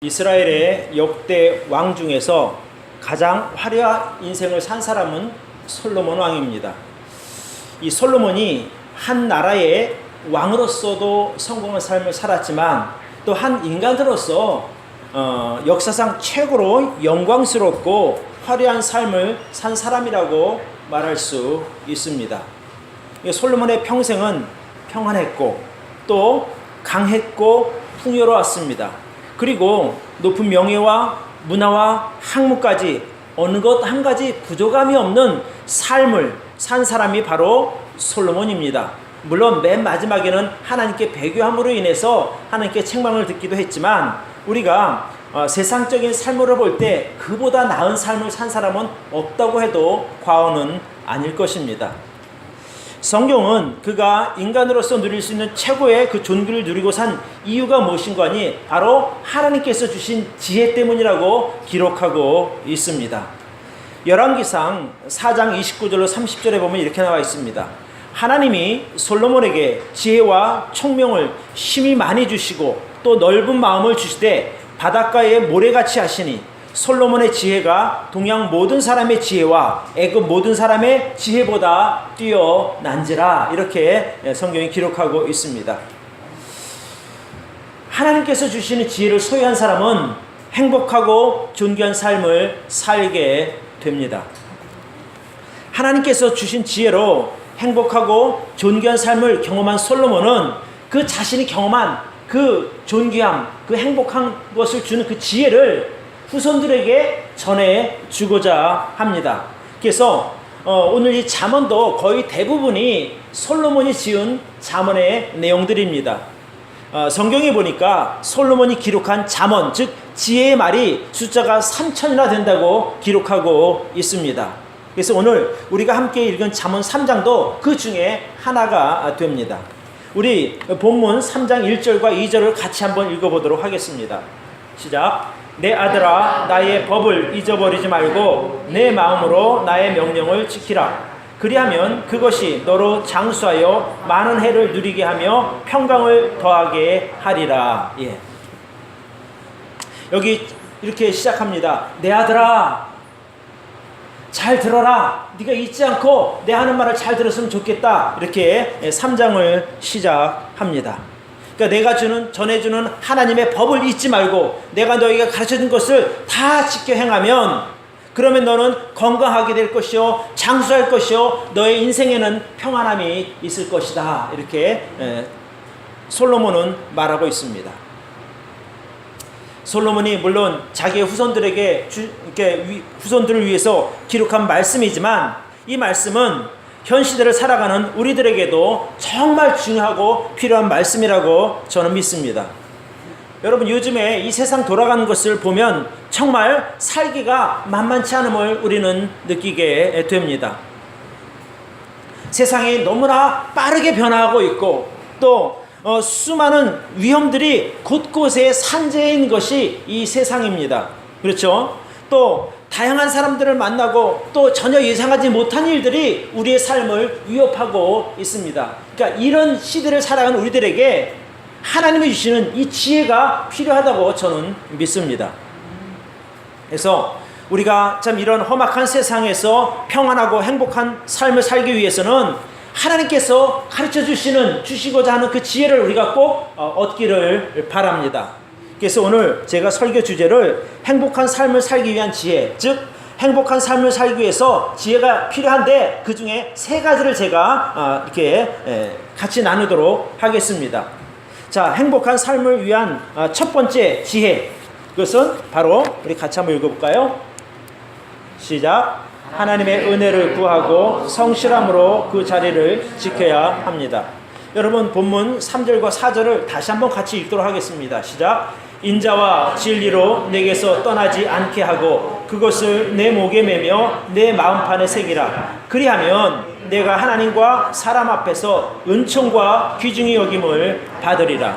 이스라엘의 역대 왕 중에서 가장 화려한 인생을 산 사람은 솔로몬 왕입니다. 이 솔로몬이 한 나라의 왕으로서도 성공한 삶을 살았지만 또 한 인간으로서 역사상 최고로 영광스럽고 화려한 삶을 산 사람이라고 말할 수 있습니다. 솔로몬의 평생은 평안했고 또 강했고 풍요로웠습니다. 그리고 높은 명예와 문화와 학문까지 어느 것 한 가지 부족함이 없는 삶을 산 사람이 바로 솔로몬입니다. 물론 맨 마지막에는 하나님께 배교함으로 인해서 하나님께 책망을 듣기도 했지만 우리가 세상적인 삶으로 볼 때 그보다 나은 삶을 산 사람은 없다고 해도 과언은 아닐 것입니다. 성경은 그가 인간으로서 누릴 수 있는 최고의 그 존귀를 누리고 산 이유가 무엇인가 하니 바로 하나님께서 주신 지혜 때문이라고 기록하고 있습니다. 열왕기상 4장 29절로 30절에 보면 이렇게 나와 있습니다. 하나님이 솔로몬에게 지혜와 총명을 심히 많이 주시고 또 넓은 마음을 주시되 바닷가에 모래같이 하시니 솔로몬의 지혜가 동양 모든 사람의 지혜와 애굽 모든 사람의 지혜보다 뛰어난지라, 이렇게 성경이 기록하고 있습니다. 하나님께서 주시는 지혜를 소유한 사람은 행복하고 존귀한 삶을 살게 됩니다. 하나님께서 주신 지혜로 행복하고 존귀한 삶을 경험한 솔로몬은 그 자신이 경험한 그 존귀함, 그 행복한 것을 주는 그 지혜를 후손들에게 전해주고자 합니다. 그래서 오늘 이 잠언도 거의 대부분이 솔로몬이 지은 잠언의 내용들입니다. 성경에 보니까 솔로몬이 기록한 잠언, 즉 지혜의 말이 숫자가 3000이나 된다고 기록하고 있습니다. 그래서 오늘 우리가 함께 읽은 잠언 3장도 그 중에 하나가 됩니다. 우리 본문 3장 1절과 2절을 같이 한번 읽어보도록 하겠습니다. 시작. 내 아들아, 나의 법을 잊어버리지 말고 내 마음으로 나의 명령을 지키라. 그리하면 그것이 너로 장수하여 많은 해를 누리게 하며 평강을 더하게 하리라. 예. 여기 이렇게 시작합니다. 내 아들아, 잘 들어라. 네가 잊지 않고 내 하는 말을 잘 들었으면 좋겠다. 이렇게 3장을 시작합니다. 그러니까 내가 전해주는 하나님의 법을 잊지 말고 내가 너희가 가르쳐준 것을 다 지켜 행하면 그러면 너는 건강하게 될 것이요 장수할 것이요 너의 인생에는 평안함이 있을 것이다. 이렇게 솔로몬은 말하고 있습니다. 솔로몬이 물론 자기의 후손들에게 후손들을 위해서 기록한 말씀이지만 이 말씀은 현 시대를 살아가는 우리들에게도 정말 중요하고 필요한 말씀이라고 저는 믿습니다. 여러분, 요즘에 이 세상 돌아가는 것을 보면 정말 살기가 만만치 않음을 우리는 느끼게 됩니다. 세상이 너무나 빠르게 변화하고 있고 또 수많은 위험들이 곳곳에 산재인 것이 이 세상입니다. 그렇죠? 또 다양한 사람들을 만나고 또 전혀 예상하지 못한 일들이 우리의 삶을 위협하고 있습니다. 그러니까 이런 시대를 살아가는 우리들에게 하나님이 주시는 이 지혜가 필요하다고 저는 믿습니다. 그래서 우리가 참 이런 험악한 세상에서 평안하고 행복한 삶을 살기 위해서는 하나님께서 가르쳐 주시고자 하는 그 지혜를 우리가 꼭 얻기를 바랍니다. 그래서 오늘 제가 설교 주제를 행복한 삶을 살기 위한 지혜, 즉 행복한 삶을 살기 위해서 지혜가 필요한데 그 중에 3가지를 제가 이렇게 같이 나누도록 하겠습니다. 자, 행복한 삶을 위한 첫 번째 지혜, 그것은 바로 우리 같이 한번 읽어볼까요? 시작. 하나님의 은혜를 구하고 성실함으로 그 자리를 지켜야 합니다. 여러분, 본문 3절과 4절을 다시 한번 같이 읽도록 하겠습니다. 시작. 인자와 진리로 내게서 떠나지 않게 하고 그것을 내 목에 매며 내 마음판에 새기라. 그리하면 내가 하나님과 사람 앞에서 은총과 귀중히 여김을 받으리라.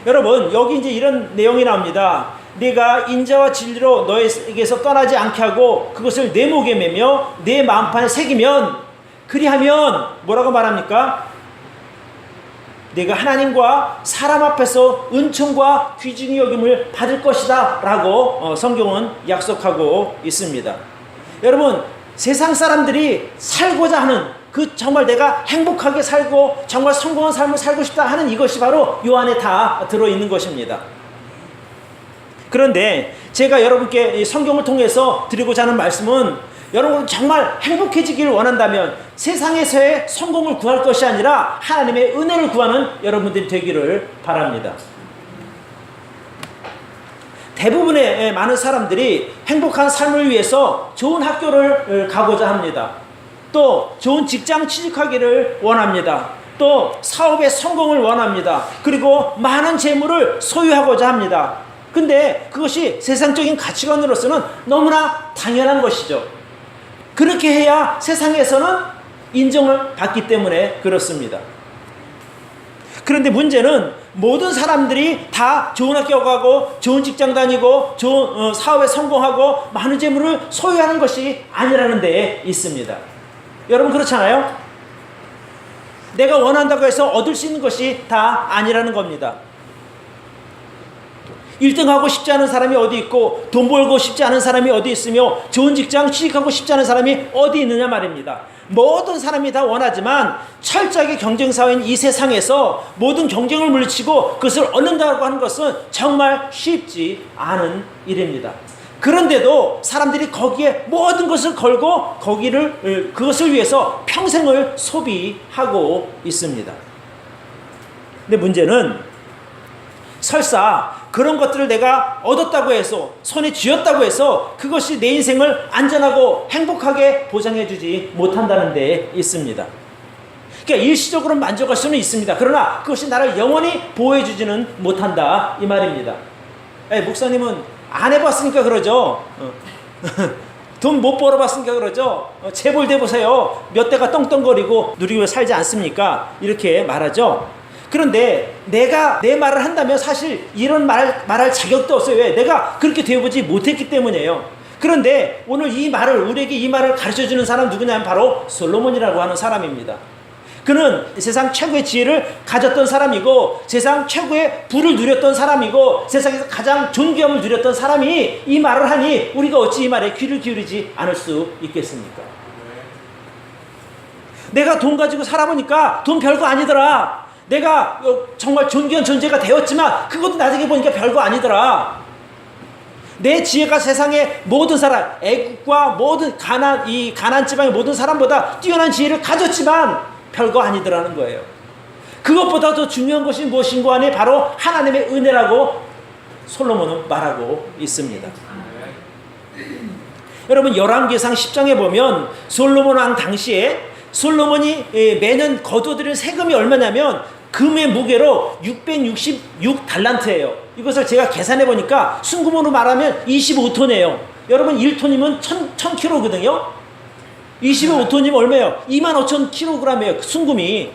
여러분, 여기 이제 이런 내용이 나옵니다. 내가 인자와 진리로 너에게서 떠나지 않게 하고 그것을 내 목에 매며 내 마음판에 새기면, 그리하면 뭐라고 말합니까? 네가 하나님과 사람 앞에서 은총과 귀중히 여김을 받을 것이다 라고 성경은 약속하고 있습니다. 여러분, 세상 사람들이 살고자 하는 그 정말 내가 행복하게 살고 정말 성공한 삶을 살고 싶다 하는 이것이 바로 요 안에 다 들어있는 것입니다. 그런데 제가 여러분께 성경을 통해서 드리고자 하는 말씀은, 여러분 정말 행복해지기를 원한다면 세상에서의 성공을 구할 것이 아니라 하나님의 은혜를 구하는 여러분들이 되기를 바랍니다. 대부분의 많은 사람들이 행복한 삶을 위해서 좋은 학교를 가고자 합니다. 또 좋은 직장 취직하기를 원합니다. 또 사업의 성공을 원합니다. 그리고 많은 재물을 소유하고자 합니다. 근데 그것이 세상적인 가치관으로서는 너무나 당연한 것이죠. 그렇게 해야 세상에서는 인정을 받기 때문에 그렇습니다. 그런데 문제는 모든 사람들이 다 좋은 학교 가고 좋은 직장 다니고 좋은 사업에 성공하고 많은 재물을 소유하는 것이 아니라는 데에 있습니다. 여러분 그렇잖아요? 내가 원한다고 해서 얻을 수 있는 것이 다 아니라는 겁니다. 1등 하고 싶지 않은 사람이 어디 있고 돈 벌고 싶지 않은 사람이 어디 있으며 좋은 직장 취직하고 싶지 않은 사람이 어디 있느냐 말입니다. 모든 사람이 다 원하지만 철저하게 경쟁사회인 이 세상에서 모든 경쟁을 물리치고 그것을 얻는다고 하는 것은 정말 쉽지 않은 일입니다. 그런데도 사람들이 거기에 모든 것을 걸고 그것을 위해서 평생을 소비하고 있습니다. 근데 문제는 설사 그런 것들을 내가 얻었다고 해서 손에 쥐었다고 해서 그것이 내 인생을 안전하고 행복하게 보장해주지 못한다는 데 있습니다. 그러니까 일시적으로 만족할 수는 있습니다. 그러나 그것이 나를 영원히 보호해주지는 못한다 이 말입니다. 목사님은 안 해봤으니까 그러죠. 돈 못 벌어봤으니까 그러죠. 재벌대 보세요. 몇 대가 떵떵거리고 누리고 살지 않습니까? 이렇게 말하죠. 그런데 내가 내 말을 한다면 사실 이런 말할 자격도 없어요. 왜? 내가 그렇게 되어보지 못했기 때문이에요. 그런데 오늘 우리에게 이 말을 가르쳐주는 사람 누구냐면 바로 솔로몬이라고 하는 사람입니다. 그는 세상 최고의 지혜를 가졌던 사람이고 세상 최고의 부를 누렸던 사람이고 세상에서 가장 존귀함을 누렸던 사람이 이 말을 하니 우리가 어찌 이 말에 귀를 기울이지 않을 수 있겠습니까? 내가 돈 가지고 살아보니까 돈 별거 아니더라. 내가 정말 존귀한 존재가 되었지만 그것도 나중에 보니까 별거 아니더라. 내 지혜가 세상의 모든 사람, 애국과 모든 가난 지방의 모든 사람보다 뛰어난 지혜를 가졌지만 별거 아니더라는 거예요. 그것보다 더 중요한 것이 무엇인가 하니 바로 하나님의 은혜라고 솔로몬은 말하고 있습니다. 여러분 열왕기상 10장에 보면 솔로몬 왕 당시에 솔로몬이 매년 거둬들인 세금이 얼마냐면 금의 무게로 666달란트예요. 이것을 제가 계산해 보니까 순금으로 말하면 25톤이에요. 여러분 1톤이면 1000kg거든요. 25톤이면 얼마예요? 25,000kg이에요. 순금이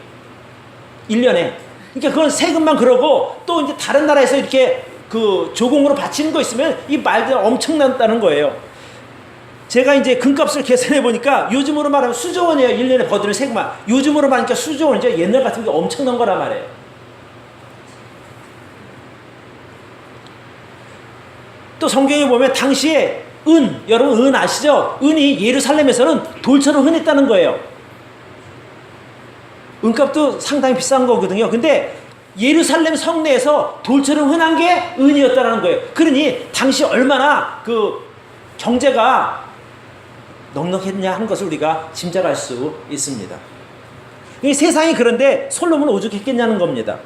1년에. 그러니까 그건 세금만 그러고 또 이제 다른 나라에서 이렇게 그 조공으로 바치는 거 있으면 이 말들 엄청난다는 거예요. 제가 이제 금값을 계산해 보니까 요즘으로 말하면 수조 원이에요. 1년에 버드는 세금만. 요즘으로 말하니까 수조 원이죠. 옛날 같은 게 엄청난 거란 말이에요. 또 성경에 보면 당시에 여러분 은 아시죠? 은이 예루살렘에서는 돌처럼 흔했다는 거예요. 은값도 상당히 비싼 거거든요. 근데 예루살렘 성내에서 돌처럼 흔한 게 은이었다는 거예요. 그러니 당시 얼마나 그 경제가 넉넉했냐 하는 것을 우리가 짐작할 수 있습니다. 이 세상이 그런데 솔로몬은 오죽했겠냐는 겁니다.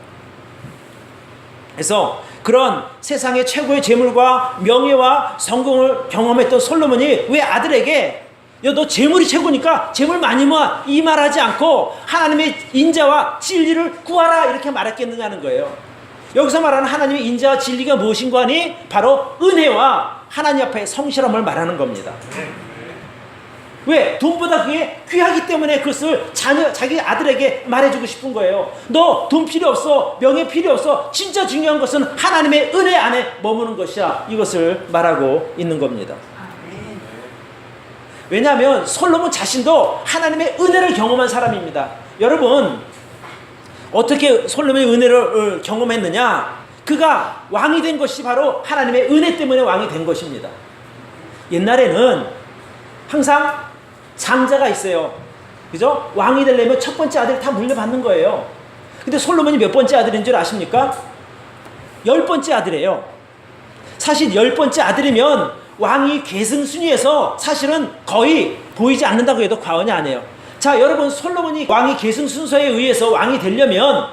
그래서 그런 세상의 최고의 재물과 명예와 성공을 경험했던 솔로몬이 왜 아들에게 너 재물이 최고니까 재물 많이 모아 이 말하지 않고 하나님의 인자와 진리를 구하라 이렇게 말했겠느냐는 거예요. 여기서 말하는 하나님의 인자와 진리가 무엇인가 하니 바로 은혜와 하나님 앞에 성실함을 말하는 겁니다. 왜? 돈보다 그게 귀하기 때문에 그것을 자기 아들에게 말해주고 싶은 거예요. 너 돈 필요 없어. 명예 필요 없어. 진짜 중요한 것은 하나님의 은혜 안에 머무는 것이야. 이것을 말하고 있는 겁니다. 왜냐하면 솔로몬 자신도 하나님의 은혜를 경험한 사람입니다. 여러분 어떻게 솔로몬이 은혜를 경험했느냐? 그가 왕이 된 것이 바로 하나님의 은혜 때문에 왕이 된 것입니다. 옛날에는 항상 장자가 있어요. 그죠? 왕이 되려면 첫 번째 아들이 다 물려받는 거예요. 근데 솔로몬이 몇 번째 아들인 줄 아십니까? 10번째 아들이에요. 사실 10번째 아들이면 왕이 계승순위에서 사실은 거의 보이지 않는다고 해도 과언이 아니에요. 자, 여러분, 솔로몬이 왕이 계승순서에 의해서 왕이 되려면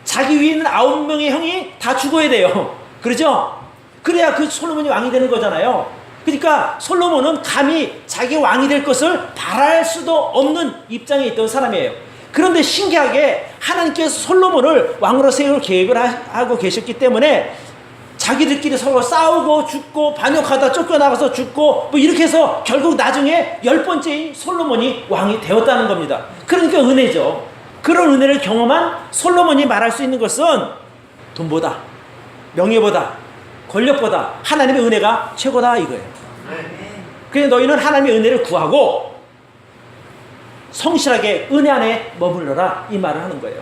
자기 위에 있는 9명의 형이 다 죽어야 돼요. 그렇죠? 그래야 그 솔로몬이 왕이 되는 거잖아요. 그러니까 솔로몬은 감히 자기 왕이 될 것을 바랄 수도 없는 입장에 있던 사람이에요. 그런데 신기하게 하나님께서 솔로몬을 왕으로 세울 계획을 하고 계셨기 때문에 자기들끼리 서로 싸우고 죽고 반역하다 쫓겨나가서 죽고 뭐 이렇게 해서 결국 나중에 10번째인 솔로몬이 왕이 되었다는 겁니다. 그러니까 은혜죠. 그런 은혜를 경험한 솔로몬이 말할 수 있는 것은 돈보다 명예보다 권력보다 하나님의 은혜가 최고다 이거예요. 그래서 너희는 하나님의 은혜를 구하고 성실하게 은혜 안에 머물러라 이 말을 하는 거예요.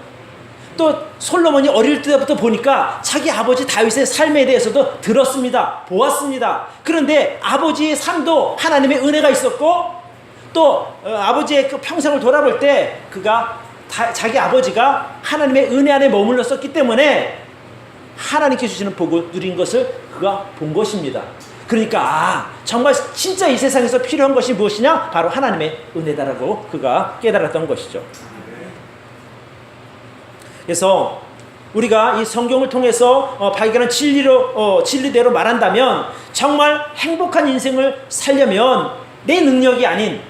또 솔로몬이 어릴 때부터 보니까 자기 아버지 다윗의 삶에 대해서도 들었습니다. 보았습니다. 그런데 아버지의 삶도 하나님의 은혜가 있었고 또 아버지의 그 평생을 돌아볼 때 그가 자기 아버지가 하나님의 은혜 안에 머물렀었기 때문에 하나님께 주시는 복을 누린 것을 그가 본 것입니다. 그러니까 정말 진짜 이 세상에서 필요한 것이 무엇이냐? 바로 하나님의 은혜다라고 그가 깨달았던 것이죠. 그래서 우리가 이 성경을 통해서 발견한 진리대로 말한다면 정말 행복한 인생을 살려면 내 능력이 아닌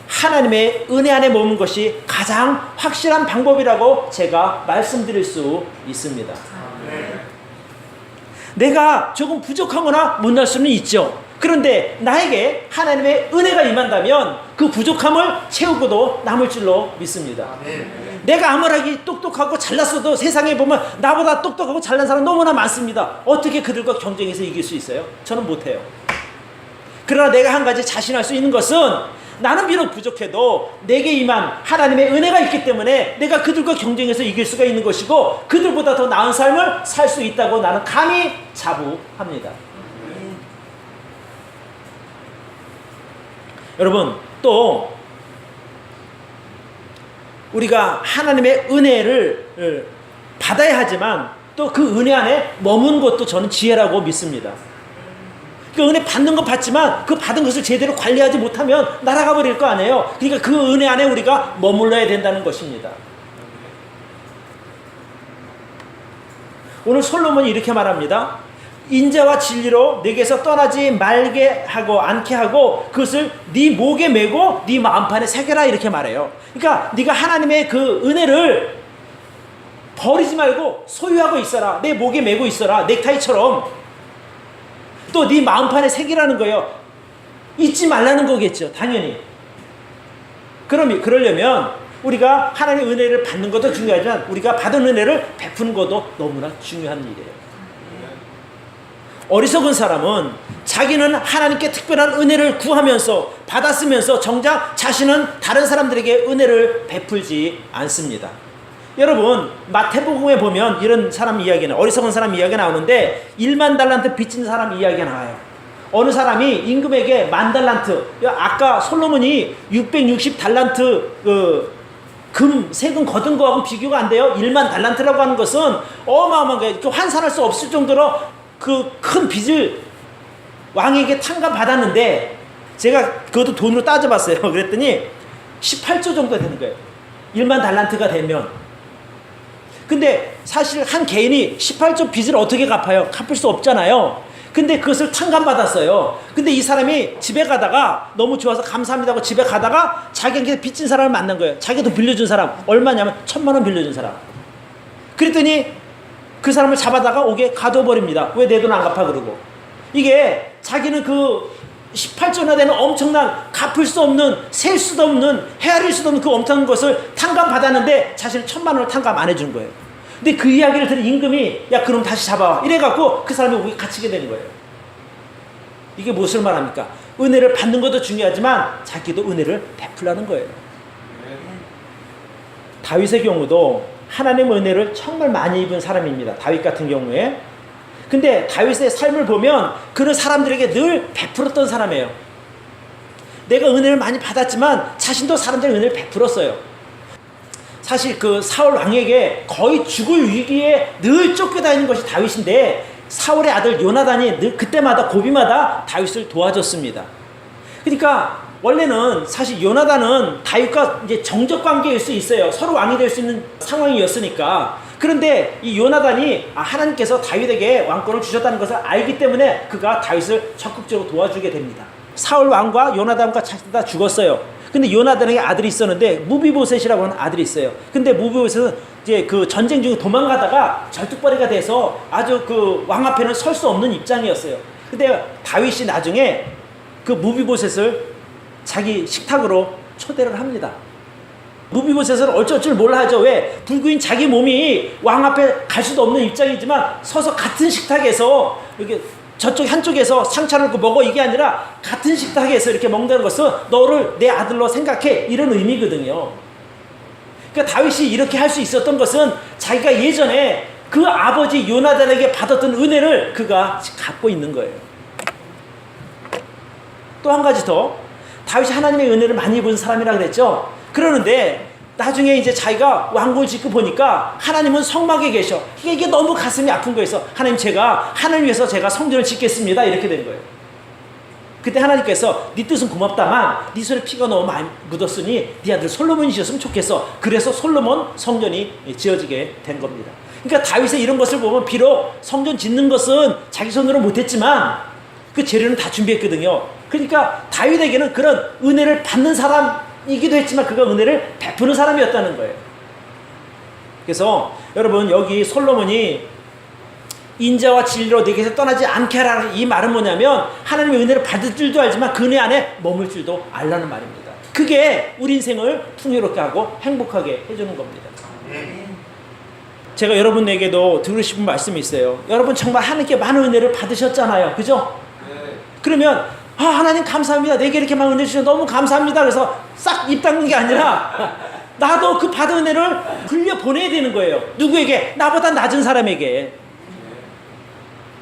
하나님의 은혜 안에 머무는 것이 가장 확실한 방법이라고 제가 말씀드릴 수 있습니다. 내가 조금 부족하거나 못날 수는 있죠. 그런데 나에게 하나님의 은혜가 임한다면 그 부족함을 채우고도 남을 줄로 믿습니다. 내가 아무리 똑똑하고 잘났어도 세상에 보면 나보다 똑똑하고 잘난 사람 너무나 많습니다. 어떻게 그들과 경쟁해서 이길 수 있어요? 저는 못해요. 그러나 내가 한 가지 자신할 수 있는 것은 나는 비록 부족해도 내게 임한 하나님의 은혜가 있기 때문에 내가 그들과 경쟁해서 이길 수가 있는 것이고 그들보다 더 나은 삶을 살 수 있다고 나는 감히 자부합니다. 여러분, 또 우리가 하나님의 은혜를 받아야 하지만 또 그 은혜 안에 머문 것도 저는 지혜라고 믿습니다. 그 은혜 받는 건 받지만 그 받은 것을 제대로 관리하지 못하면 날아가 버릴 거 아니에요. 그러니까 그 은혜 안에 우리가 머물러야 된다는 것입니다. 오늘 솔로몬이 이렇게 말합니다. 인자와 진리로 내게서 떠나지 말게 하고 않게 하고 그것을 네 목에 메고 네 마음판에 새겨라 이렇게 말해요. 그러니까 네가 하나님의 그 은혜를 버리지 말고 소유하고 있어라. 내 목에 메고 있어라. 넥타이처럼. 또 네 마음판에 새기라는 거예요. 잊지 말라는 거겠죠. 당연히. 그러려면 우리가 하나님의 은혜를 받는 것도 중요하지만 우리가 받은 은혜를 베푸는 것도 너무나 중요한 일이에요. 어리석은 사람은 자기는 하나님께 특별한 은혜를 구하면서 받았으면서 정작 자신은 다른 사람들에게 은혜를 베풀지 않습니다. 여러분, 마태복음에 보면 이런 사람 이야기는 어리석은 사람 이야기가 나오는데 1만 달란트 빚진 사람 이야기가 나와요. 어느 사람이 임금에게 10,000달란트, 아까 솔로몬이 660달란트 세금 거둔 거하고 비교가 안 돼요. 1만 달란트라고 하는 것은 어마어마하게 환산할 수 없을 정도로 그 큰 빚을 왕에게 탕감받았는데 제가 그것도 돈으로 따져봤어요. 그랬더니 18조 정도 되는 거예요. 1만 달란트가 되면. 근데 사실 한 개인이 18조 빚을 어떻게 갚아요? 갚을 수 없잖아요. 근데 그것을 탕감받았어요. 근데 이 사람이 집에 가다가 너무 좋아서 감사합니다 하고 집에 가다가 자기한테 빚진 사람을 만난 거예요. 자기도 빌려준 사람. 얼마냐면 1,000만 원 빌려준 사람. 그랬더니 그 사람을 잡아다가 옥에 가둬버립니다. 왜 내 돈 안 갚아 그러고. 이게 자기는 그 18조나 되는 엄청난 갚을 수 없는 셀 수도 없는 헤아릴 수도 없는 그 엄청난 것을 탕감받았는데 자신은 1,000만 원을 탕감 안 해준 거예요. 근데 그 이야기를 들은 임금이 야 그럼 다시 잡아와 이래갖고 그 사람이 옥에 갇히게 되는 거예요. 이게 무엇을 말합니까? 은혜를 받는 것도 중요하지만 자기도 은혜를 베풀라는 거예요. 다윗의 경우도 하나님의 은혜를 정말 많이 입은 사람입니다. 다윗 같은 경우에. 근데 다윗의 삶을 보면 그는 사람들에게 늘 베풀었던 사람이에요. 내가 은혜를 많이 받았지만 자신도 사람들에게 은혜를 베풀었어요. 사실 그 사울 왕에게 거의 죽을 위기에 늘 쫓겨다니는 것이 다윗인데 사울의 아들 요나단이 늘 그때마다 고비마다 다윗을 도와줬습니다. 그러니까 원래는 사실 요나단은 다윗과 이제 정적 관계일 수 있어요. 서로 왕이 될 수 있는 상황이었으니까. 그런데 이 요나단이 하나님께서 다윗에게 왕권을 주셨다는 것을 알기 때문에 그가 다윗을 적극적으로 도와주게 됩니다. 사울 왕과 요나단과 다 죽었어요. 근데 요나단에게 아들이 있었는데 무비보셋이라고 하는 아들이 있어요. 근데 무비보셋은 이제 그 전쟁 중에 도망가다가 절뚝벌이가 돼서 아주 그 왕 앞에는 설 수 없는 입장이었어요. 근데 다윗이 나중에 그 무비보셋을 자기 식탁으로 초대를 합니다. 무비보셋은 어쩔 줄 몰라 하죠. 왜? 불구인 자기 몸이 왕 앞에 갈 수도 없는 입장이지만 서서 같은 식탁에서 이렇게 저쪽 한쪽에서 상차를 먹어 이게 아니라 같은 식탁에서 이렇게 먹는다는 것은 너를 내 아들로 생각해 이런 의미거든요. 그러니까 다윗이 이렇게 할 수 있었던 것은 자기가 예전에 그 아버지 요나단에게 받았던 은혜를 그가 갖고 있는 거예요. 또 한 가지 더, 다윗이 하나님의 은혜를 많이 입은 사람이라 그랬죠. 그러는데 나중에 이제 자기가 왕국을 짓고 보니까 하나님은 성막에 계셔. 이게 너무 가슴이 아픈 거였어. 하나님, 제가 하나님 위해서 제가 성전을 짓겠습니다. 이렇게 된 거예요. 그때 하나님께서 네 뜻은 고맙다만 네 손에 피가 너무 많이 묻었으니 네 아들 솔로몬이 지었으면 좋겠어. 그래서 솔로몬 성전이 지어지게 된 겁니다. 그러니까 다윗의 이런 것을 보면 비록 성전 짓는 것은 자기 손으로 못했지만 그 재료는 다 준비했거든요. 그러니까 다윗에게는 그런 은혜를 받는 사람이기도 했지만 그가 은혜를 베푸는 사람이었다는 거예요. 그래서 여러분, 여기 솔로몬이 인자와 진리로 내게서 떠나지 않게 하라, 이 말은 뭐냐면 하나님의 은혜를 받을 줄도 알지만 그 은혜 안에 머물 줄도 알라는 말입니다. 그게 우리 인생을 풍요롭게 하고 행복하게 해주는 겁니다. 제가 여러분에게도 드리고 싶은 말씀이 있어요. 여러분 정말 하나님께 많은 은혜를 받으셨잖아요. 그죠? 그러면 하나님 감사합니다. 내게 이렇게 많은 은혜 주셔서 너무 감사합니다. 그래서 싹 입 닫는 게 아니라 나도 그 받은 은혜를 흘려 보내야 되는 거예요. 누구에게? 나보다 낮은 사람에게.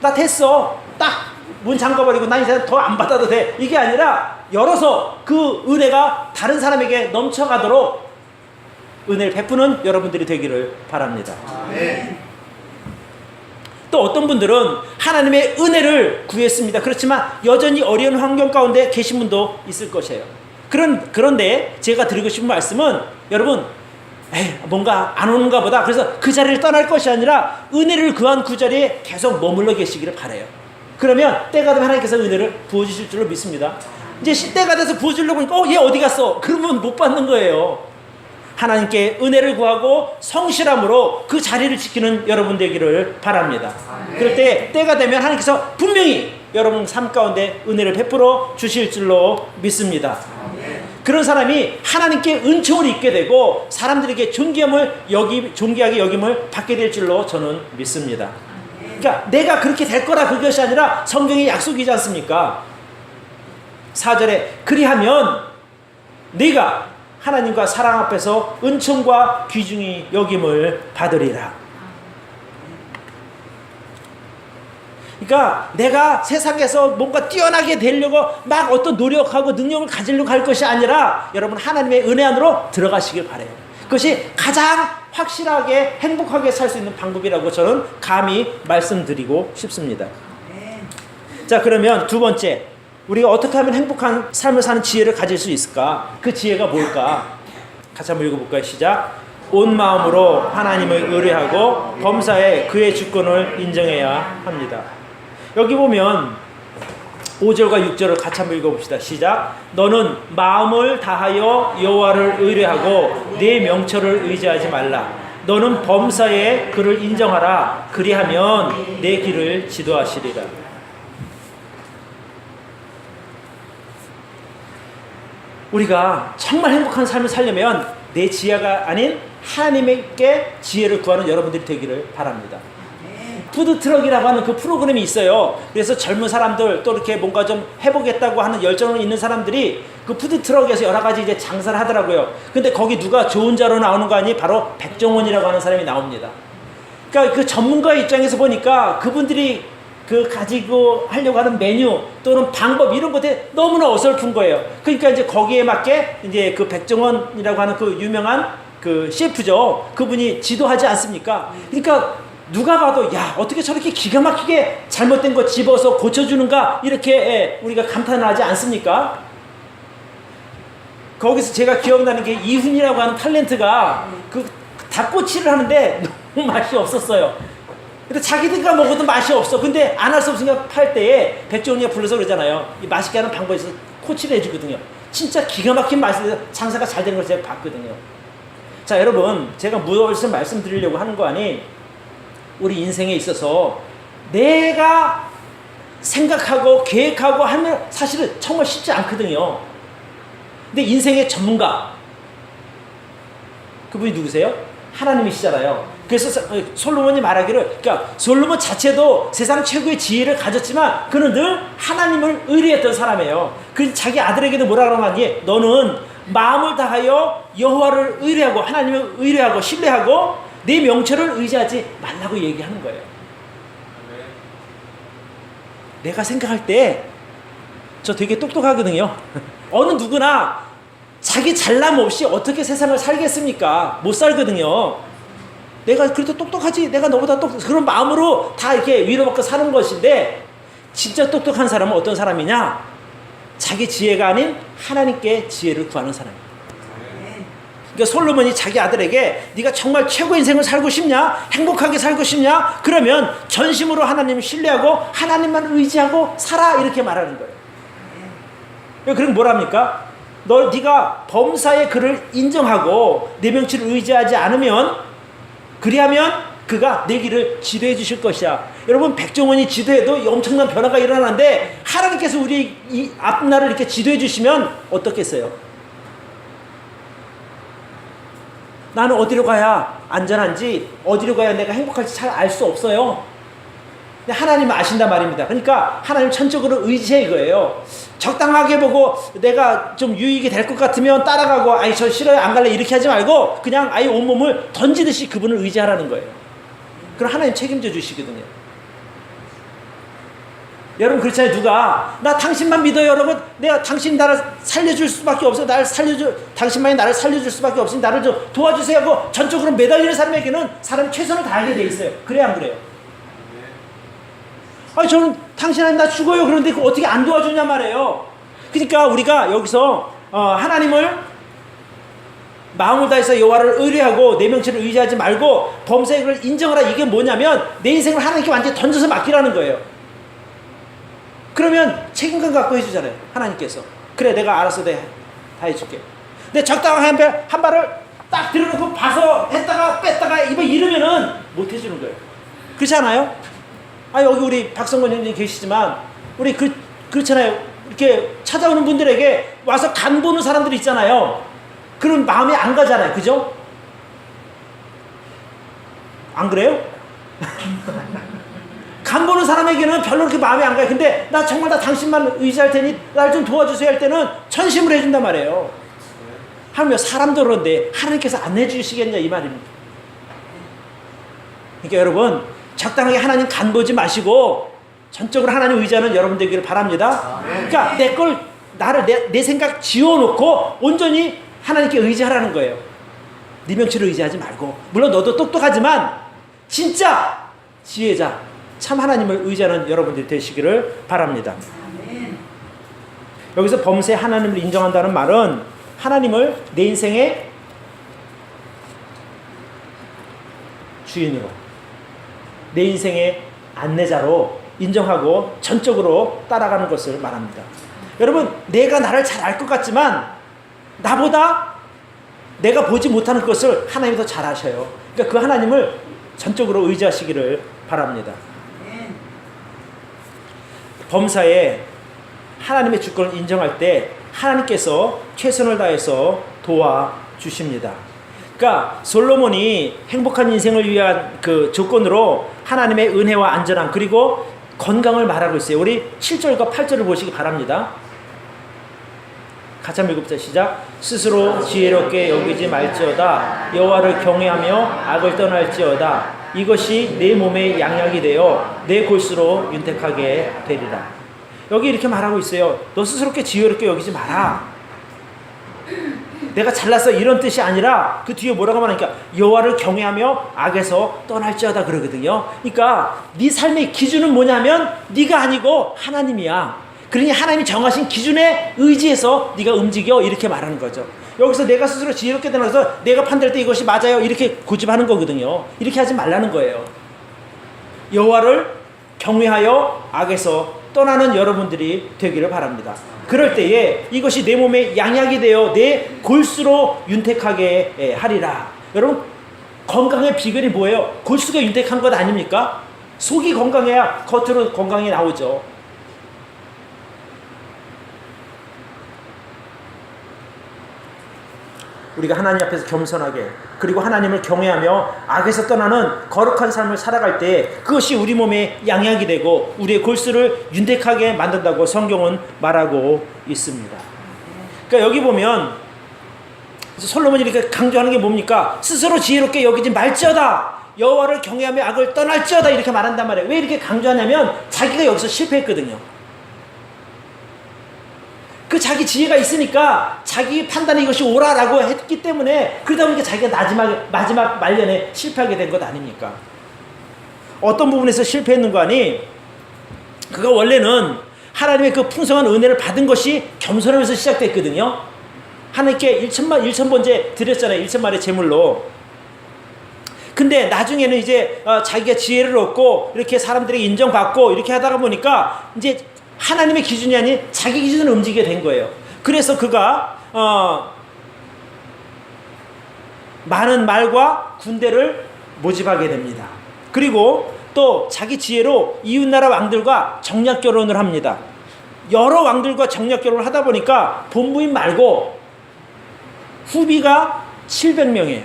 나 됐어. 딱 문 잠가버리고 난 이제 더 안 받아도 돼. 이게 아니라 열어서 그 은혜가 다른 사람에게 넘쳐가도록 은혜를 베푸는 여러분들이 되기를 바랍니다. 또 어떤 분들은 하나님의 은혜를 구했습니다. 그렇지만 여전히 어려운 환경 가운데 계신 분도 있을 것이에요. 그런데 제가 드리고 싶은 말씀은 여러분, 뭔가 안 오는가 보다. 그래서 그 자리를 떠날 것이 아니라 은혜를 구한 그 자리에 계속 머물러 계시기를 바라요. 그러면 때가 되면 하나님께서 은혜를 부어주실 줄로 믿습니다. 이제 때가 돼서 부어주려고 하니까 얘 어디 갔어? 그러면 못 받는 거예요. 하나님께 은혜를 구하고 성실함으로 그 자리를 지키는 여러분 되기를 바랍니다. 그럴 때 때가 되면 하나님께서 분명히 여러분 삶 가운데 은혜를 베풀어 주실 줄로 믿습니다. 그런 사람이 하나님께 은총을 입게 되고 사람들에게 존귀하게 여김을 받게 될 줄로 저는 믿습니다. 그러니까 내가 그렇게 될 거라 그것이 아니라 성경의 약속이지 않습니까? 4절에 그리하면 네가 하나님과 사랑 앞에서 은총과 귀중히 여김을 받으리라. 그러니까 내가 세상에서 뭔가 뛰어나게 되려고 막 어떤 노력하고 능력을 가지려고 할 것이 아니라 여러분 하나님의 은혜 안으로 들어가시길 바라요. 그것이 가장 확실하게 행복하게 살 수 있는 방법이라고 저는 감히 말씀드리고 싶습니다. 자, 그러면 두 번째, 우리가 어떻게 하면 행복한 삶을 사는 지혜를 가질 수 있을까? 그 지혜가 뭘까? 같이 한번 읽어볼까요? 시작. 온 마음으로 하나님을 의뢰하고 범사에 그의 주권을 인정해야 합니다. 여기 보면 5절과 6절을 같이 한번 읽어봅시다. 시작. 너는 마음을 다하여 여호와를 의뢰하고 내 명철을 의지하지 말라. 너는 범사에 그를 인정하라. 그리하면 내 길을 지도하시리라. 우리가 정말 행복한 삶을 살려면 내 지혜가 아닌 하나님께 지혜를 구하는 여러분들이 되기를 바랍니다. 푸드트럭이라고 하는 그 프로그램이 있어요. 그래서 젊은 사람들 또 이렇게 뭔가 좀 해보겠다고 하는 열정이 있는 사람들이 그 푸드트럭에서 여러 가지 이제 장사를 하더라고요. 근데 거기 누가 좋은 자로 나오는 거 아니? 바로 백종원이라고 하는 사람이 나옵니다. 그러니까 그 전문가의 입장에서 보니까 그분들이 그 가지고 하려고 하는 메뉴 또는 방법 이런 것에 너무나 어설픈 거예요. 그러니까 이제 거기에 맞게 이제 그 백종원이라고 하는 그 유명한 그 셰프죠. 그분이 지도하지 않습니까? 그러니까 누가 봐도 야 어떻게 저렇게 기가 막히게 잘못된 거 집어서 고쳐주는가 이렇게 우리가 감탄을 하지 않습니까? 거기서 제가 기억나는 게 이훈이라고 하는 탤런트가 그 닭꼬치를 하는데 너무 맛이 없었어요. 근데 자기들가 먹어도 맛이 없어. 근데 안 할 수 없으니까 팔 때에 백종원이가 불러서 그러잖아요. 이 맛있게 하는 방법이 있어서 코치를 해주거든요. 진짜 기가 막힌 맛에서 장사가 잘 되는 걸 제가 봤거든요. 자 여러분 제가 무엇을 말씀드리려고 하는 거 아니 우리 인생에 있어서 내가 생각하고 계획하고 하면 사실은 정말 쉽지 않거든요. 근데 인생의 전문가 그분이 누구세요? 하나님이시잖아요. 그래서 솔로몬이 말하기를 그러니까 솔로몬 자체도 세상 최고의 지혜를 가졌지만 그는 늘 하나님을 의뢰했던 사람이에요. 그래서 자기 아들에게도 뭐라 그러냐니 너는 마음을 다하여 여호와를 의뢰하고 하나님을 의뢰하고 신뢰하고 내 명철을 의지하지 말라고 얘기하는 거예요. 내가 생각할 때 저 되게 똑똑하거든요. 어느 누구나 자기 잘남 없이 어떻게 세상을 살겠습니까? 못 살거든요. 내가 그래도 똑똑하지 내가 너보다 그런 마음으로 다 이렇게 위로받고 사는 것인데 진짜 똑똑한 사람은 어떤 사람이냐? 자기 지혜가 아닌 하나님께 지혜를 구하는 사람이에요. 그러니까 솔로몬이 자기 아들에게 네가 정말 최고의 인생을 살고 싶냐? 행복하게 살고 싶냐? 그러면 전심으로 하나님을 신뢰하고 하나님만 의지하고 살아 이렇게 말하는 거예요. 그럼 뭐랍니까? 네가 범사의 그를 인정하고 내 명치를 의지하지 않으면 그리하면 그가 내 길을 지도해 주실 것이야. 여러분 백종원이 지도해도 엄청난 변화가 일어나는데 하나님께서 우리 이 앞날을 이렇게 지도해 주시면 어떻겠어요? 나는 어디로 가야 안전한지 어디로 가야 내가 행복할지 잘 알 수 없어요. 근데 하나님은 아신단 말입니다. 그러니까 하나님 천적으로 의지해 이거예요. 적당하게 보고 내가 좀 유익이 될 것 같으면 따라가고 아이 저 싫어요 안 갈래 이렇게 하지 말고 그냥 아예 온몸을 던지듯이 그분을 의지하라는 거예요. 그럼 하나님 책임져 주시거든요. 여러분 그렇잖아요. 누가 나 당신만 믿어요 여러분 내가 당신 나를 살려줄 수밖에 없어 당신만이 나를 살려줄 수밖에 없으니 나를 좀 도와주세요 하고 전적으로 매달리는 사람에게는 사람이 최선을 다하게 돼 있어요. 그래야 안 그래요? 아니 저는 당신 아니면 나 죽어요 그런데 그거 어떻게 안 도와주냐 말이에요. 그러니까 우리가 여기서 하나님을 마음을 다해서 여호와를 의뢰하고 내 명체를 의지하지 말고 범사를 인정하라. 이게 뭐냐면 내 인생을 하나님께 완전히 던져서 맡기라는 거예요. 그러면 책임감 갖고 해주잖아요. 하나님께서 그래 내가 알아서 다 해줄게. 근데 적당한 한 발을 딱 들여놓고 봐서 했다가 뺐다가 이러면은 못 해주는 거예요. 그렇지 않아요? 여기 우리 박성권 형님 계시지만 우리 그렇잖아요. 이렇게 찾아오는 분들에게 와서 간 보는 사람들이 있잖아요. 그럼 마음이 안 가잖아요. 그죠? 안 그래요? 간 보는 사람에게는 별로 그렇게 마음이 안 가요. 근데 나 정말 다 당신만 의지할 테니 날 좀 도와주세요 할 때는 전심을 해준단 말이에요. 하물며 사람도 그런데 하나님께서 안 해주시겠냐 이 말입니다. 그러니까 여러분 적당하게 하나님 간 보지 마시고 전적으로 하나님 의지하는 여러분 되기를 바랍니다. 그러니까 내 생각 지워놓고 온전히 하나님께 의지하라는 거예요. 네 명치를 의지하지 말고 물론 너도 똑똑하지만 진짜 지혜자 참 하나님을 의지하는 여러분들이 되시기를 바랍니다. 여기서 범사에 하나님을 인정한다는 말은 하나님을 내 인생의 주인으로 내 인생의 안내자로 인정하고 전적으로 따라가는 것을 말합니다. 여러분 내가 나를 잘 알 것 같지만 나보다 내가 보지 못하는 것을 하나님이 더 잘 아셔요. 그러니까 그 하나님을 전적으로 의지하시기를 바랍니다. 범사에 하나님의 주권을 인정할 때 하나님께서 최선을 다해서 도와주십니다. 그러니까 솔로몬이 행복한 인생을 위한 그 조건으로 하나님의 은혜와 안전함 그리고 건강을 말하고 있어요. 우리 7절과 8절을 보시기 바랍니다. 같이 한번 읽어보자. 시작. 스스로 지혜롭게 여기지 말지어다. 여호와를 경외하며 악을 떠날지어다. 이것이 내 몸의 양약이 되어 내 골수로 윤택하게 되리라. 여기 이렇게 말하고 있어요. 너 스스롭게 지혜롭게 여기지 마라. 내가 잘났어 이런 뜻이 아니라 그 뒤에 뭐라고 말하니까 여호와를 경외하며 악에서 떠날지어다 그러거든요. 그러니까 네 삶의 기준은 뭐냐면 네가 아니고 하나님이야. 그러니 하나님이 정하신 기준에 의지해서 네가 움직여 이렇게 말하는 거죠. 여기서 내가 스스로 지혜롭게 되어서 내가 판단할 때 이것이 맞아요 이렇게 고집하는 거거든요. 이렇게 하지 말라는 거예요. 여호와를 경외하여 악에서 떠나는 여러분들이 되기를 바랍니다. 그럴 때에 이것이 내 몸에 양약이 되어 내 골수로 윤택하게 하리라. 여러분 건강의 비결이 뭐예요? 골수가 윤택한 것 아닙니까? 속이 건강해야 겉으로 건강이 나오죠. 우리가 하나님 앞에서 겸손하게 그리고 하나님을 경외하며 악에서 떠나는 거룩한 삶을 살아갈 때 그것이 우리 몸에 양약이 되고 우리의 골수를 윤택하게 만든다고 성경은 말하고 있습니다. 그러니까 여기 보면 솔로몬이 이렇게 강조하는 게 뭡니까? 스스로 지혜롭게 여기지 말지어다. 여호와를 경외하며 악을 떠날지어다 이렇게 말한단 말이에요. 왜 이렇게 강조하냐면 자기가 여기서 실패했거든요. 그 자기 지혜가 있으니까 자기 판단에 이것이 옳아라고 했기 때문에 그러다 보니까 자기가 마지막 말년에 실패하게 된 것 아닙니까? 어떤 부분에서 실패했는가 하니 그가 원래는 하나님의 그 풍성한 은혜를 받은 것이 겸손하면서 시작됐거든요. 하나님께 1,000번째 드렸잖아요. 1,000마리의 제물로. 근데 나중에는 이제 자기가 지혜를 얻고 이렇게 사람들에게 인정받고 이렇게 하다가 보니까 이제 하나님의 기준이 아닌 자기 기준으로 움직이게 된 거예요. 그래서 그가 많은 말과 군대를 모집하게 됩니다. 그리고 또 자기 지혜로 이웃나라 왕들과 정략 결혼을 합니다. 여러 왕들과 정략 결혼을 하다 보니까 본부인 말고 후비가 700명이에요.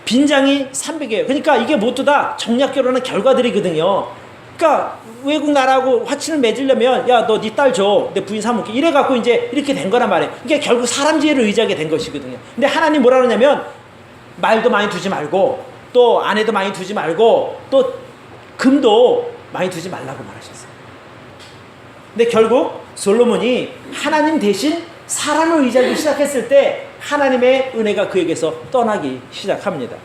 빈장이 300이에요. 그러니까 이게 모두 다 정략 결혼의 결과들이거든요. 그러니까 외국 나라하고 화친을 맺으려면 야 너 네 딸 줘 내 부인 삼을게 이래갖고 이제 이렇게 된 거란 말이에요. 그러니까 결국 사람 지혜를 의지하게 된 것이거든요. 근데 하나님 뭐라 그러냐면 말도 많이 두지 말고 또 아내도 많이 두지 말고 또 금도 많이 두지 말라고 말하셨어요. 근데 결국 솔로몬이 하나님 대신 사람을 의지하기 시작했을 때 하나님의 은혜가 그에게서 떠나기 시작합니다.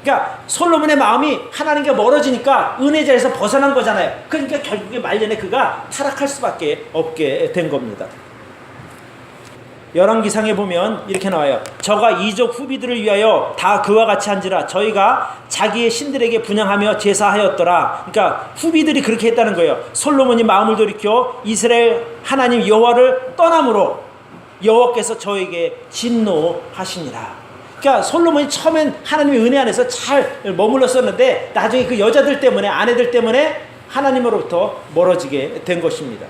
그러니까 솔로몬의 마음이 하나님과 멀어지니까 은혜 자리에서 벗어난 거잖아요. 그러니까 결국에 말년에 그가 타락할 수밖에 없게 된 겁니다. 열왕기상에 보면 이렇게 나와요. 저가 이족 후비들을 위하여 다 그와 같이 한지라 저희가 자기의 신들에게 분향하며 제사하였더라. 그러니까 후비들이 그렇게 했다는 거예요. 솔로몬이 마음을 돌이켜 이스라엘 하나님 여호와를 떠남으로 여호와께서 저에게 진노하시니라. 그러니까 솔로몬이 처음엔 하나님의 은혜 안에서 잘 머물렀었는데 나중에 그 여자들 때문에 아내들 때문에 하나님으로부터 멀어지게 된 것입니다.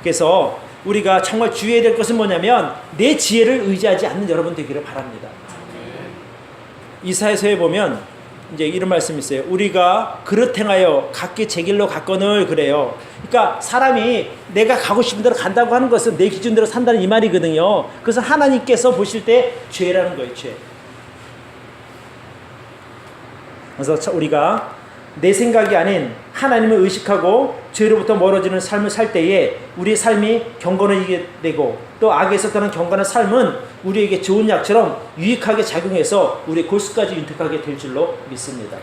그래서 우리가 정말 주의해야 될 것은 뭐냐면 내 지혜를 의지하지 않는 여러분 되기를 바랍니다. 이사야서에 보면 이제 이런 말씀이 있어요. 우리가 그릇 행하여 각기 제 길로 갔거늘 그래요. 그러니까 사람이 내가 가고 싶은 대로 간다고 하는 것은 내 기준대로 산다는 이 말이거든요. 그래서 하나님께서 보실 때 죄라는 거예요. 죄. 그래서 우리가 내 생각이 아닌 하나님을 의식하고 죄로부터 멀어지는 삶을 살 때에 우리의 삶이 경건해지게 되고 또 악에서 떠난 경건한 삶은 우리에게 좋은 약처럼 유익하게 작용해서 우리의 골수까지 윤택하게 될 줄로 믿습니다.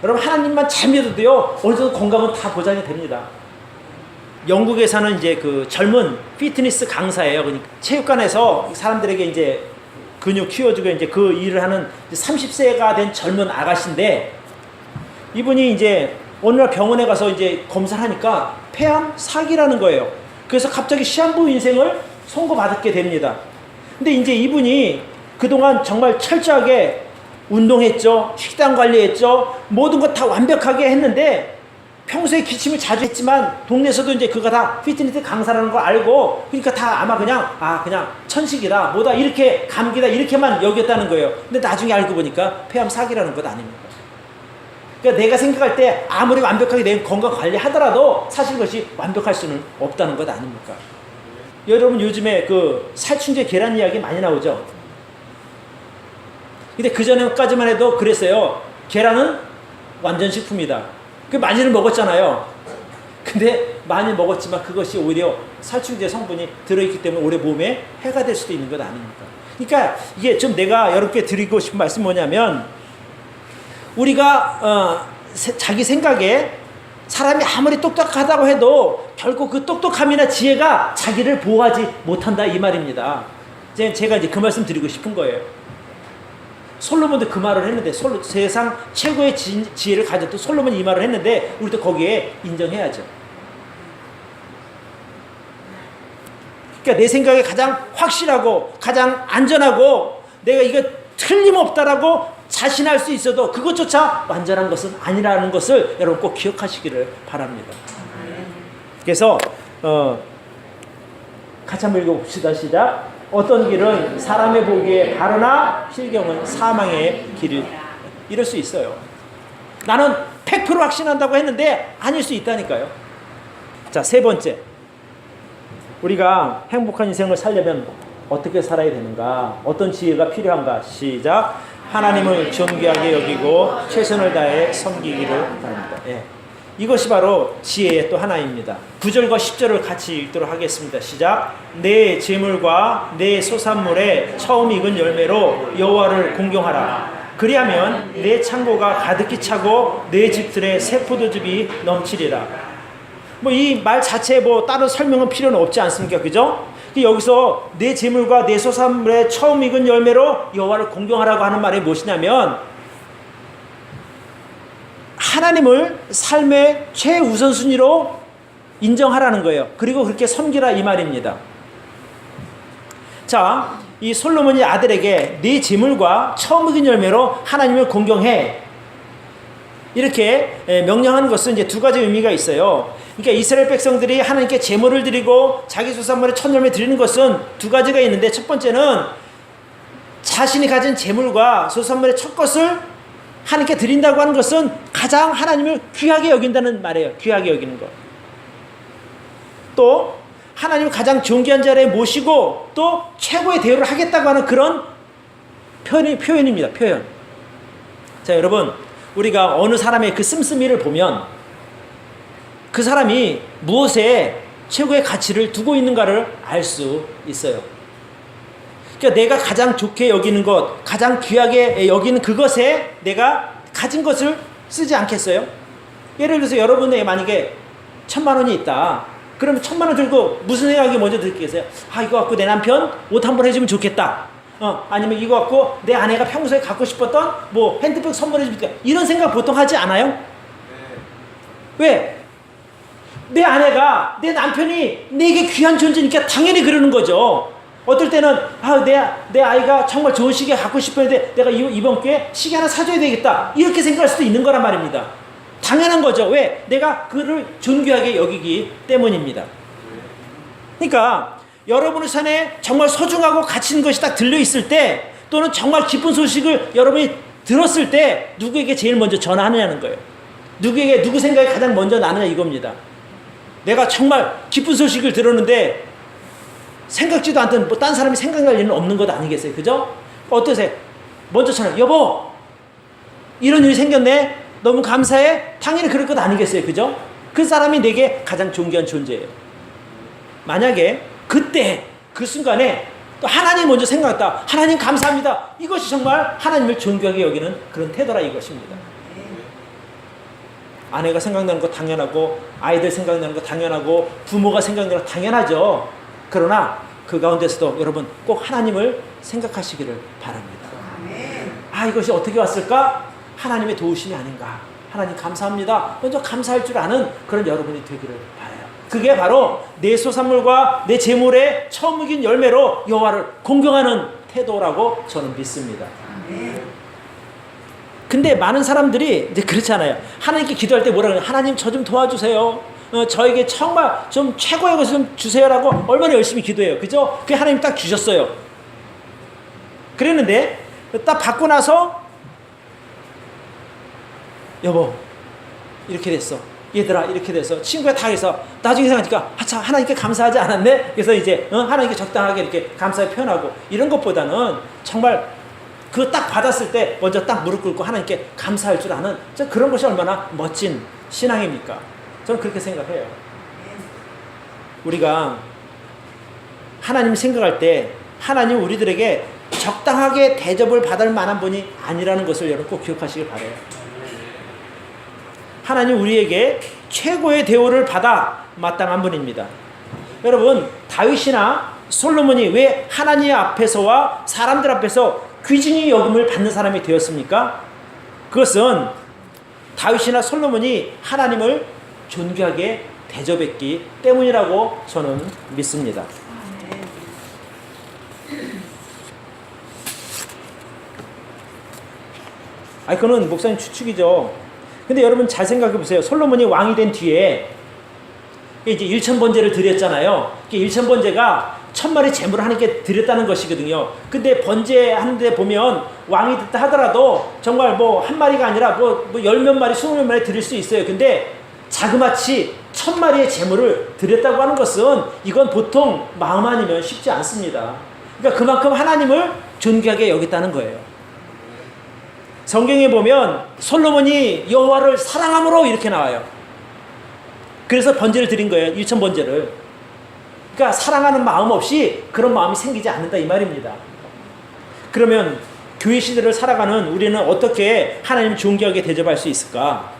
여러분 하나님만 잘 믿어도요 어느 정도 건강은 다 보장이 됩니다. 영국에 사는 이제 그 젊은 피트니스 강사예요. 그러니까 체육관에서 사람들에게 이제 근육 키워주고 이제 그 일을 하는 30세가 된 젊은 아가씨인데 이분이 이제 어느 날 병원에 가서 이제 검사를 하니까 폐암 사기라는 거예요. 그래서 갑자기 시한부 인생을 선고받게 됩니다. 근데 이제 이분이 그동안 정말 철저하게 운동했죠. 식단 관리했죠. 모든 것 다 완벽하게 했는데 평소에 기침을 자주 했지만 동네에서도 이제 그거 다 피트니스 강사라는 걸 알고 그러니까 다 아마 그냥 천식이다 뭐다 이렇게 감기다 이렇게만 여겼다는 거예요. 근데 나중에 알고 보니까 폐암 사기라는 것 아닙니까? 그러니까 내가 생각할 때 아무리 완벽하게 내 건강 관리하더라도 사실 그것이 완벽할 수는 없다는 것 아닙니까? 여러분 요즘에 그 살충제 계란 이야기 많이 나오죠. 근데 그전에까지만 해도 그랬어요. 계란은 완전 식품이다. 그 많이는 먹었잖아요. 근데 많이 먹었지만 그것이 오히려 살충제 성분이 들어있기 때문에 우리 몸에 해가 될 수도 있는 것 아닙니까? 그러니까 이게 좀 내가 여러분께 드리고 싶은 말씀이 뭐냐면 우리가 자기 생각에 사람이 아무리 똑똑하다고 해도 결국 그 똑똑함이나 지혜가 자기를 보호하지 못한다 이 말입니다. 제가 이제 그 말씀 드리고 싶은 거예요. 솔로몬도 그 말을 했는데 세상 최고의 지혜를 가졌던 솔로몬이 이 말을 했는데 우리도 거기에 인정해야죠. 그러니까 내 생각에 가장 확실하고 가장 안전하고 내가 이거 틀림없다라고 자신할 수 있어도 그것조차 완전한 것은 아니라는 것을 여러분 꼭 기억하시기를 바랍니다. 그래서 같이 한번 읽어봅시다. 시작. 어떤 길은 사람의 보기에 바르나 실경은 사망의 길을 이럴 수 있어요. 나는 100% 확신한다고 했는데 아닐 수 있다니까요. 자, 세 번째. 우리가 행복한 인생을 살려면 어떻게 살아야 되는가? 어떤 지혜가 필요한가? 시작. 하나님을 존귀하게 여기고 최선을 다해 섬기기를 바랍니다. 예. 이것이 바로 지혜의 또 하나입니다. 9절과 10절을 같이 읽도록 하겠습니다. 시작. 내 재물과 내 소산물의 처음 익은 열매로 여호와를 공경하라. 그리하면 내 창고가 가득히 차고 내 집들의 새 포도즙이 넘치리라. 뭐 이 말 자체에 뭐 다른 설명은 필요는 없지 않습니까? 그죠? 여기서 내 재물과 내 소산물의 처음 익은 열매로 여호와를 공경하라고 하는 말이 무엇이냐면 하나님을 삶의 최우선순위로 인정하라는 거예요. 그리고 그렇게 섬기라 이 말입니다. 자, 이 솔로몬이 아들에게 네 재물과 처음 익은 열매로 하나님을 공경해 이렇게 명령하는 것은 이제 두 가지 의미가 있어요. 그러니까 이스라엘 백성들이 하나님께 제물을 드리고 자기 소산물의 첫 열매 드리는 것은 두 가지가 있는데 첫 번째는 자신이 가진 제물과 소산물의 첫 것을 하나님께 드린다고 하는 것은 가장 하나님을 귀하게 여긴다는 말이에요. 귀하게 여기는 것. 또 하나님을 가장 존귀한 자리에 모시고 또 최고의 대우를 하겠다고 하는 그런 표현입니다. 표현. 자, 여러분 우리가 어느 사람의 그 씀씀이를 보면 그 사람이 무엇에 최고의 가치를 두고 있는가를 알 수 있어요. 그러니까 내가 가장 좋게 여기는 것, 가장 귀하게 여기는 그것에 내가 가진 것을 쓰지 않겠어요? 예를 들어서 여러분에게 만약에 1,000만 원이 있다. 그러면 1,000만 원 들고 무슨 생각이 먼저 들겠어요? 아, 이거 갖고 내 남편 옷 한 번 해주면 좋겠다. 아니면 이거 갖고 내 아내가 평소에 갖고 싶었던 뭐 핸드백 선물해주면 좋겠다. 이런 생각 보통 하지 않아요? 네. 왜? 내 아내가, 내 남편이 내게 귀한 존재니까 당연히 그러는 거죠. 어떨 때는 내 아이가 정말 좋은 시계 갖고 싶었는데 내가 이번 기회에 시계 하나 사줘야 되겠다 이렇게 생각할 수도 있는 거란 말입니다. 당연한 거죠. 왜? 내가 그를 존귀하게 여기기 때문입니다. 그러니까 여러분의 삶에 정말 소중하고 가치 있는 것이 딱 들려있을 때 또는 정말 기쁜 소식을 여러분이 들었을 때 누구에게 제일 먼저 전화하느냐는 거예요. 누구에게 누구 생각이 가장 먼저 나느냐 이겁니다. 내가 정말 기쁜 소식을 들었는데 생각지도 않던 뭐 딴 사람이 생각날 일은 없는 것 아니겠어요? 그죠? 어떠세요? 먼저 전화, 여보 이런 일이 생겼네 너무 감사해. 당연히 그럴 것 아니겠어요? 그죠? 그 사람이 내게 가장 존귀한 존재예요. 만약에 그때 그 순간에 또 하나님 먼저 생각했다. 하나님 감사합니다. 이것이 정말 하나님을 존귀하게 여기는 그런 태도라 이것입니다. 아내가 생각나는 거 당연하고 아이들 생각나는 거 당연하고 부모가 생각나는 거 당연하죠. 그러나 그 가운데서도 여러분 꼭 하나님을 생각하시기를 바랍니다. 아, 이것이 어떻게 왔을까? 하나님의 도우심이 아닌가. 하나님 감사합니다. 먼저 감사할 줄 아는 그런 여러분이 되기를 바라요. 그게 바로 내 소산물과 내 재물의 처음 익은 열매로 여호와를 공경하는 태도라고 저는 믿습니다. 근데 많은 사람들이 이제 그렇잖아요. 하나님께 기도할 때 뭐라 그래요? 하나님 저 좀 도와주세요. 저에게 정말 좀 최고의 것을 좀 주세요라고 얼마나 열심히 기도해요. 그죠? 그게 하나님 딱 주셨어요. 그랬는데 딱 받고 나서 여보 이렇게 됐어. 얘들아 이렇게 돼서 친구가 다 해서 나중에 생각하니까 참 하나님께 감사하지 않았네. 그래서 이제 하나님께 적당하게 이렇게 감사의 표현하고 이런 것보다는 정말 그거 딱 받았을 때 먼저 딱 무릎 꿇고 하나님께 감사할 줄 아는 그런 것이 얼마나 멋진 신앙입니까? 저는 그렇게 생각해요. 우리가 하나님 생각할 때 하나님 우리들에게 적당하게 대접을 받을 만한 분이 아니라는 것을 여러분 꼭 기억하시길 바라요. 하나님 우리에게 최고의 대우를 받아 마땅한 분입니다. 여러분 다윗이나 솔로몬이 왜 하나님 앞에서와 사람들 앞에서 귀중히 여김을 받는 사람이 되었습니까? 그것은 다윗이나 솔로몬이 하나님을 존귀하게 대접했기 때문이라고 저는 믿습니다. 그거는 목사님 추측이죠. 근데 여러분 잘 생각해 보세요. 솔로몬이 왕이 된 뒤에 이제 1000번제를 드렸잖아요. 1000번제가 1000마리 제물을 하나님께 드렸다는 것이거든요. 근데 번제하는데 보면 왕이 됐다 하더라도 정말 뭐 한 마리가 아니라 뭐 10몇 마리, 20몇 마리 드릴 수 있어요. 근데 자그마치 1000마리의 제물을 드렸다고 하는 것은 이건 보통 마음 아니면 쉽지 않습니다. 그러니까 그만큼 하나님을 존귀하게 여겼다는 거예요. 성경에 보면 솔로몬이 여호와를 사랑함으로 이렇게 나와요. 그래서 번제를 드린 거예요. 1000번제를. 그러니까 사랑하는 마음 없이 그런 마음이 생기지 않는다 이 말입니다. 그러면 교회 시대를 살아가는 우리는 어떻게 하나님 존귀하게 대접할 수 있을까?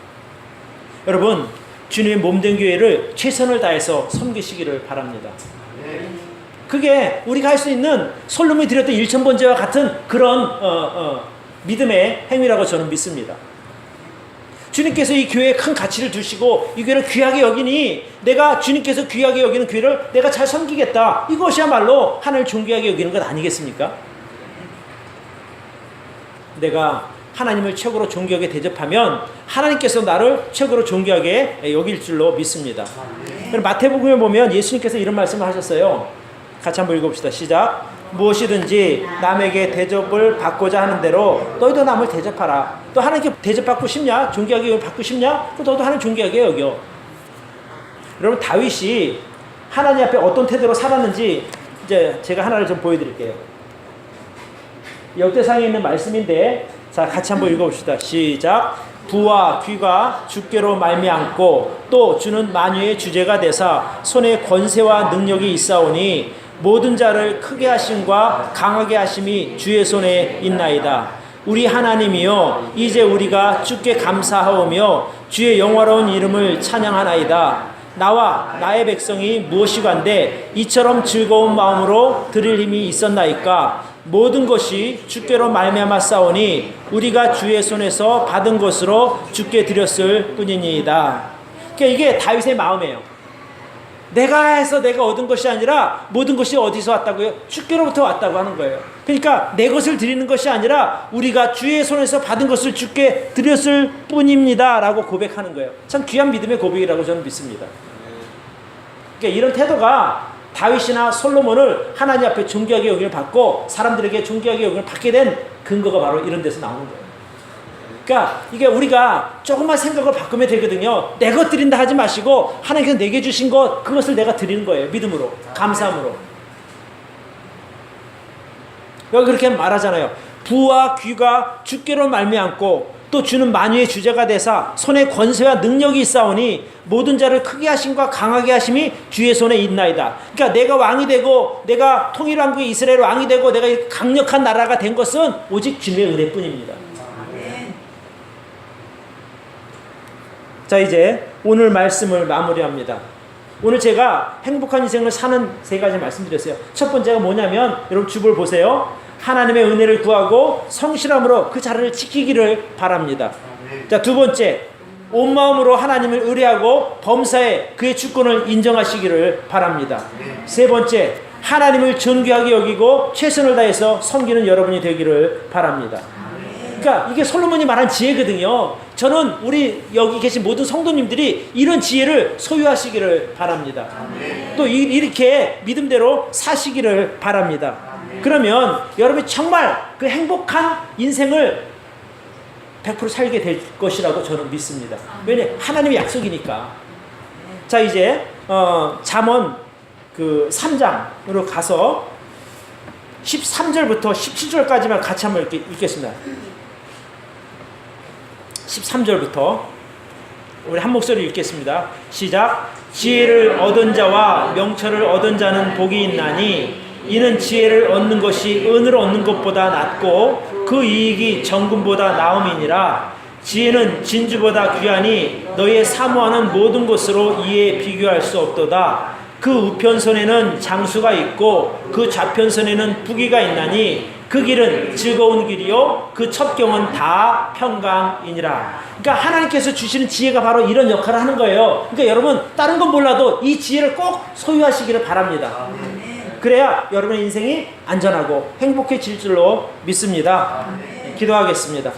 여러분 주님의 몸된 교회를 최선을 다해서 섬기시기를 바랍니다. 그게 우리가 할 수 있는 솔로몬이 드렸던 1000번제와 같은 그런 믿음의 행위라고 저는 믿습니다. 주님께서 이 교회에 큰 가치를 두시고 이 교회를 귀하게 여기니 내가 주님께서 귀하게 여기는 교회를 내가 잘 섬기겠다. 이것이야말로 하나님을 존귀하게 여기는 것 아니겠습니까? 내가 하나님을 최고로 존귀하게 대접하면 하나님께서 나를 최고로 존귀하게 여길 줄로 믿습니다. 마태복음에 보면 예수님께서 이런 말씀을 하셨어요. 같이 한번 읽어봅시다. 시작. 무엇이든지 남에게 대접을 받고자 하는 대로 너희도 남을 대접하라. 또 하나님께 대접받고 싶냐? 존귀하게 받고 싶냐? 또 너도 하나님 존귀하게 여겨. 여러분 다윗이 하나님 앞에 어떤 태도로 살았는지 이제 제가 하나를 좀 보여드릴게요. 역대상에 있는 말씀인데 자 같이 한번 읽어봅시다. 시작. 부와 귀가 주께로 말미암고 또 주는 만유의 주제가 되사 손에 권세와 능력이 있사오니 모든 자를 크게 하심과 강하게 하심이 주의 손에 있나이다. 우리 하나님이여 이제 우리가 주께 감사하오며 주의 영화로운 이름을 찬양하나이다. 나와 나의 백성이 무엇이간데 이처럼 즐거운 마음으로 드릴 힘이 있었나이까. 모든 것이 주께로 말미암아 싸우니 우리가 주의 손에서 받은 것으로 주께 드렸을 뿐이니이다. 그러니까 이게 다윗의 마음이에요. 내가 해서 내가 얻은 것이 아니라 모든 것이 어디서 왔다고요? 주께로부터 왔다고 하는 거예요. 그러니까 내 것을 드리는 것이 아니라 우리가 주의 손에서 받은 것을 주께 드렸을 뿐입니다 라고 고백하는 거예요. 참 귀한 믿음의 고백이라고 저는 믿습니다. 그러니까 이런 태도가 다윗이나 솔로몬을 하나님 앞에 존귀하게 여김을 받고 사람들에게 존귀하게 여김을 받게 된 근거가 바로 이런 데서 나오는 거예요. 그러니까 이게 우리가 조금만 생각을 바꾸면 되거든요. 내 것 드린다 하지 마시고 하나님께서 내게 주신 것 그것을 내가 드리는 거예요. 믿음으로, 감사함으로. 여기 그렇게 말하잖아요. 부와 귀가 주께로 말미암고 또 주는 만유의 주제가 되사 손에 권세와 능력이 있사오니 모든 자를 크게 하심과 강하게 하심이 주의 손에 있나이다. 그러니까 내가 왕이 되고 내가 통일왕국의 이스라엘 왕이 되고 내가 강력한 나라가 된 것은 오직 주님의 은혜뿐입니다. 자 이제 오늘 말씀을 마무리합니다. 오늘 제가 행복한 인생을 사는 세 가지 말씀드렸어요. 첫 번째가 뭐냐면 여러분 주보를 보세요. 하나님의 은혜를 구하고 성실함으로 그 자리를 지키기를 바랍니다. 자 두 번째 온 마음으로 하나님을 의뢰하고 범사에 그의 주권을 인정하시기를 바랍니다. 세 번째 하나님을 존귀하게 여기고 최선을 다해서 섬기는 여러분이 되기를 바랍니다. 그러니까 이게 솔로몬이 말한 지혜거든요. 저는 우리 여기 계신 모든 성도님들이 이런 지혜를 소유하시기를 바랍니다. 또 이렇게 믿음대로 사시기를 바랍니다. 그러면 여러분이 정말 그 행복한 인생을 100% 살게 될 것이라고 저는 믿습니다. 왜냐? 하나님의 약속이니까. 자, 이제 잠언 그 3장으로 가서 13절부터 17절까지만 같이 한번 읽겠습니다. 13절부터 우리 한 목소리 읽겠습니다. 시작. 지혜를 얻은 자와 명철을 얻은 자는 복이 있나니 이는 지혜를 얻는 것이 은을 얻는 것보다 낫고 그 이익이 정금보다 나음이니라. 지혜는 진주보다 귀하니 너의 사모하는 모든 것으로 이에 비교할 수 없도다. 그 우편선에는 장수가 있고 그 좌편선에는 부귀가 있나니 그 길은 즐거운 길이요 그 첩경은 다 평강이니라. 그러니까 하나님께서 주시는 지혜가 바로 이런 역할을 하는 거예요. 그러니까 여러분 다른 건 몰라도 이 지혜를 꼭 소유하시기를 바랍니다. 그래야 여러분의 인생이 안전하고 행복해질 줄로 믿습니다. 기도하겠습니다.